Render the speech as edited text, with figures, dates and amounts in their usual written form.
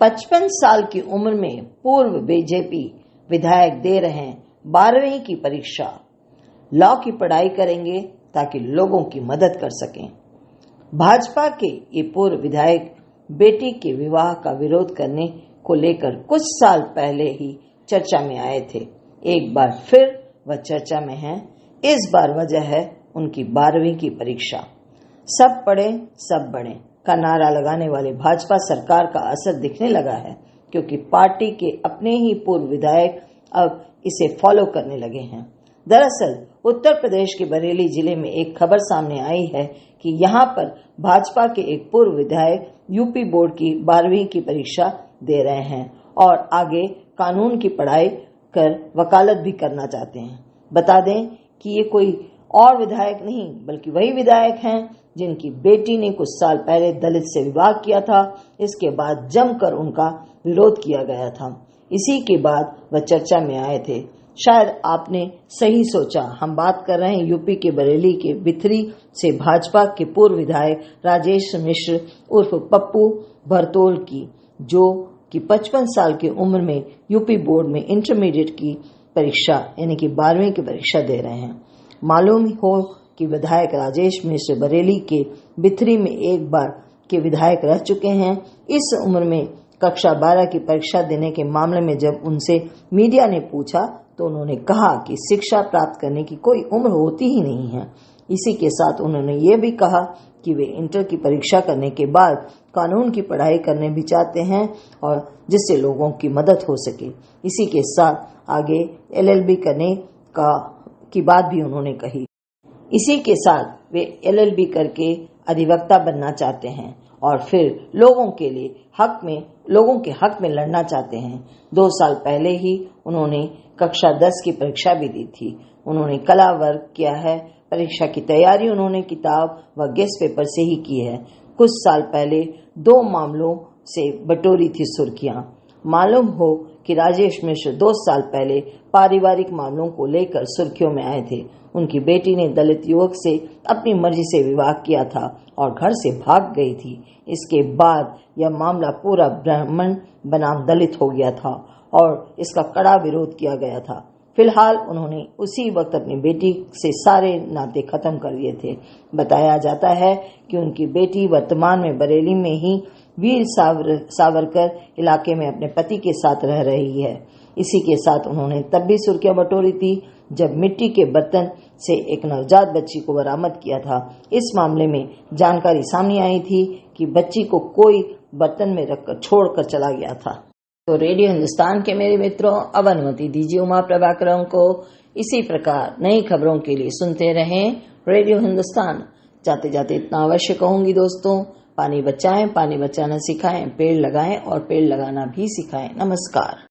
55 साल की उम्र में पूर्व बीजेपी विधायक दे रहे हैं 12वीं की परीक्षा। लॉ की पढ़ाई करेंगे ताकि लोगों की मदद कर सकें। भाजपा के ये पूर्व विधायक बेटी के विवाह का विरोध करने को लेकर कुछ साल पहले ही चर्चा में आए थे। एक बार फिर वह चर्चा में हैं। इस बार वजह है उनकी 12वीं की परीक्षा। सब पढ़ें सब बढ़ें का नारा लगाने वाले भाजपा सरकार का असर दिखने लगा है, क्योंकि पार्टी के अपने ही पूर्व विधायक अब इसे फॉलो करने लगे हैं। दरअसल उत्तर प्रदेश के बरेली जिले में एक खबर सामने आई है कि यहां पर भाजपा के एक पूर्व विधायक यूपी बोर्ड की 12वीं की परीक्षा दे रहे हैं और आगे कानून की पढ़ाई कर वकालत भी करना चाहते हैं। बता दें कि ये कोई और विधायक नहीं बल्कि वही विधायक हैं जिनकी बेटी ने कुछ साल पहले दलित से विवाह किया था। इसके बाद जमकर उनका विरोध किया गया था। इसी के बाद वह चर्चा में आए थे। शायद आपने सही सोचा, हम बात कर रहे हैं यूपी के बरेली के बिथरी से भाजपा के पूर्व विधायक राजेश मिश्र उर्फ पप्पू भरतोल की, जो कि 55 साल की उम्र में यूपी बोर्ड में इंटरमीडिएट की परीक्षा यानी कि 12वीं की परीक्षा दे रहे हैं। मालूम हो कि विधायक राजेश मिश्र बरेली के बिथरी में एक बार के विधायक रह चुके हैं। इस उम्र में कक्षा 12 की परीक्षा देने के मामले में जब उनसे मीडिया ने पूछा तो उन्होंने कहा कि शिक्षा प्राप्त करने की कोई उम्र होती ही नहीं है। इसी के साथ उन्होंने ये भी कहा कि वे इंटर की परीक्षा करने के बाद कानून की पढ़ाई करने भी चाहते हैं और जिससे लोगों की मदद हो सके। इसी के साथ आगे LLB करने की बात भी उन्होंने कही। इसी के साथ वे LLB करके अधिवक्ता बनना चाहते हैं और फिर लोगों के हक में लड़ना चाहते हैं। 2 साल पहले ही उन्होंने कक्षा 10 की परीक्षा भी दी थी। उन्होंने कला वर्ग किया है। परीक्षा की तैयारी उन्होंने किताब व गेस्ट पेपर से ही की है। कुछ साल पहले 2 मामलों से बटोरी थी सुर्खियां। मालूम हो कि राजेश मिश्र 2 साल पहले पारिवारिक मामलों को लेकर सुर्खियों में आए थे। उनकी बेटी ने दलित युवक से अपनी मर्जी से विवाह किया था और घर से भाग गई थी। इसके बाद यह मामला पूरा ब्राह्मण बनाम दलित हो गया था और इसका कड़ा विरोध किया गया था। फिलहाल उन्होंने उसी वक्त अपनी बेटी से सारे नाते खत्म कर दिए थे। बताया जाता है कि उनकी बेटी वर्तमान में बरेली में ही वीर सावरकर इलाके में अपने पति के साथ रह रही है। इसी के साथ उन्होंने तब भी सुर्खियां बटोरी थी जब मिट्टी के बर्तन से एक नवजात बच्ची को बरामद किया था। इस मामले में जानकारी सामने आई थी कि बच्ची को कोई बर्तन में रखकर छोड़कर चला गया था। तो रेडियो हिंदुस्तान के मेरे मित्रों, अब अनुमति दीजिए उमा प्रभाकरों को इसी प्रकार नई खबरों के लिए सुनते रहें रेडियो हिंदुस्तान। जाते जाते इतना अवश्य कहूंगी दोस्तों, पानी बचाएं, पानी बचाना सिखाएं, पेड़ लगाएं और पेड़ लगाना भी सिखाएं। नमस्कार।